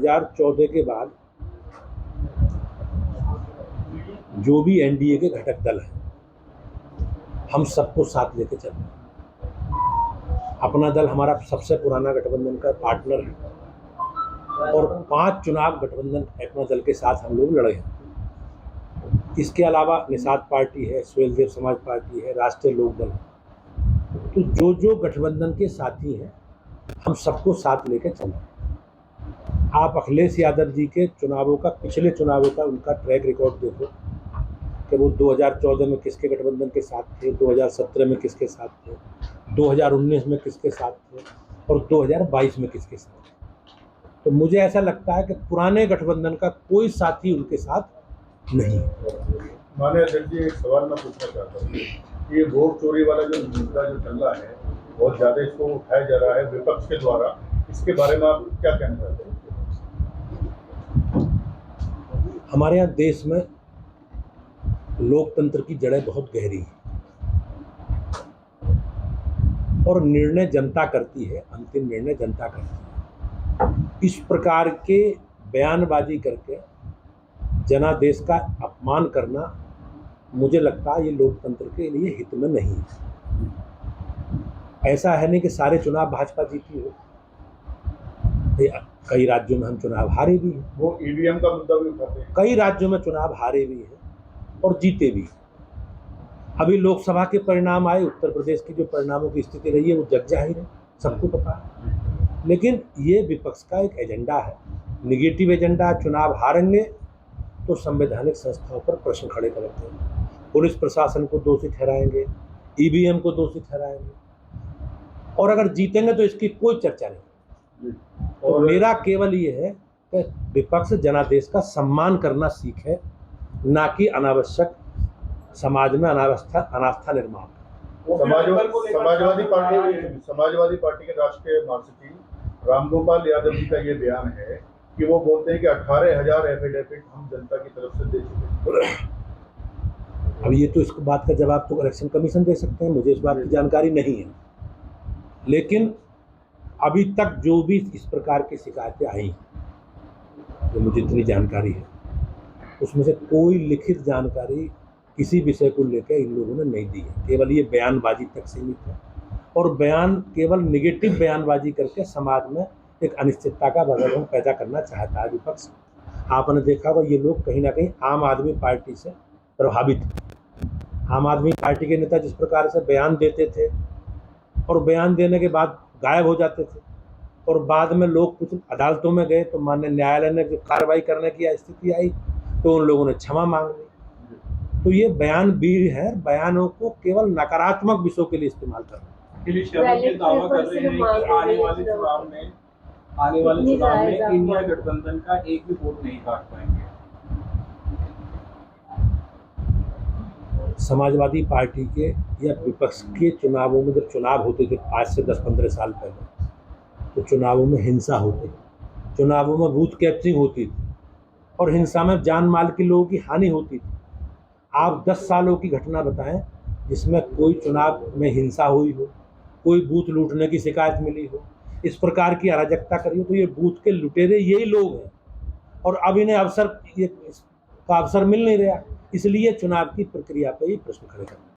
2014 के बाद जो भी एनडीए के घटक दल हैं, हम सबको साथ लेके चल रहे हैं। अपना दल हमारा सबसे पुराना गठबंधन का पार्टनर है और 5 चुनाव गठबंधन अपना दल के साथ हम लोग लड़े हैं। इसके अलावा निषाद पार्टी है, स्वैलदेव समाज पार्टी है, राष्ट्रीय लोकदल है। तो जो गठबंधन के साथी हैं, हम सबको साथ लेके चल रहे हैं। आप अखिलेश यादव जी के चुनावों का, पिछले चुनावों का उनका ट्रैक रिकॉर्ड देखो कि वो 2014 में किसके गठबंधन के साथ थे, 2017 में किसके साथ थे, 2019 में किसके साथ थे और 2022 में किसके साथ थे। तो मुझे ऐसा लगता है कि पुराने गठबंधन का कोई साथी उनके साथ नहीं है। माननीय अध्यक्ष जी, एक सवाल मैं पूछना चाहता हूँ कि ये वोट चोरी वाला जो मुद्दा जो चल रहा है, बहुत ज़्यादा इसको उठाया जा रहा है विपक्ष के द्वारा, इसके बारे में आप क्या कहना चाहते हैं? हमारे यहाँ देश में लोकतंत्र की जड़ें बहुत गहरी हैं और निर्णय जनता करती है, अंतिम निर्णय जनता करती है। इस प्रकार के बयानबाजी करके जनादेश का अपमान करना, मुझे लगता है ये लोकतंत्र के लिए हित में नहीं है। ऐसा है नहीं कि सारे चुनाव भाजपा जीती हो, कई राज्यों में हम चुनाव हारे भी हैं। वो ईवीएम का मुद्दा भी उठाते हैं। कई राज्यों में चुनाव हारे भी हैं और जीते भी हैं। अभी लोकसभा के परिणाम आए, उत्तर प्रदेश की जो परिणामों की स्थिति रही है वो जग जाहिर है, सबको पता है। लेकिन ये विपक्ष का एक एजेंडा है, निगेटिव एजेंडा। चुनाव हारेंगे तो संवैधानिक संस्थाओं पर प्रश्न खड़े करेंगे, पुलिस प्रशासन को दोषी ठहराएंगे, ईवीएम को दोषी ठहराएंगे, और अगर जीतेंगे तो इसकी कोई चर्चा नहीं। तो मेरा केवल ये है कि विपक्ष जनादेश का सम्मान करना सीखे, ना कि अनावश्यक समाज में अनास्था निर्माण। समाजवादी पार्टी के राष्ट्रीय महासचिव रामगोपाल यादव जी का ये बयान है कि वो बोलते हैं कि 18,000 एफिडेविट हम जनता की तरफ से दे चुके हैं। अब ये तो इस बात का जवाब तो इलेक्शन कमीशन दे सकते हैं, मुझे इस बात की जानकारी नहीं है। लेकिन अभी तक जो भी इस प्रकार की शिकायतें आई, जो मुझे इतनी जानकारी है, उसमें से कोई लिखित जानकारी किसी विषय को लेकर इन लोगों ने नहीं दी है। केवल ये बयानबाजी तक सीमित है और बयान केवल निगेटिव बयानबाजी करके समाज में एक अनिश्चितता का वातावरण पैदा करना चाहता है विपक्ष। आपने देखा होगा ये लोग कहीं ना कहीं आम आदमी पार्टी से प्रभावित हैं। आम आदमी पार्टी के नेता जिस प्रकार से बयान देते थे और बयान देने के बाद गायब हो जाते थे, और बाद में लोग कुछ अदालतों में गए तो माननीय न्यायालय ने जो कार्रवाई करने की स्थिति आई तो उन लोगों ने क्षमा मांग ली। तो ये बयान भी है, बयानों को केवल नकारात्मक विषयों के लिए इस्तेमाल करना। दावा कर रहे हैं कि आने वाले चुनाव में इंडिया गठबंधन का एक भी वोट नहीं काट पाएंगे। समाजवादी पार्टी के या विपक्ष के चुनावों में जब चुनाव होते थे आज से 10-15 साल पहले, तो चुनावों में हिंसा होती, चुनावों में बूथ कैप्चरिंग होती थी और हिंसा में जान माल के लोगों की हानि होती थी। आप 10 सालों की घटना बताएं जिसमें कोई चुनाव में हिंसा हुई हो, कोई बूथ लूटने की शिकायत मिली हो, इस प्रकार की अराजकता करी हो। तो ये बूथ के लुटेरे यही लोग हैं और अब इन्हें अवसर मिल नहीं रहा, इसलिए चुनाव की प्रक्रिया पर ही प्रश्न खड़े करना।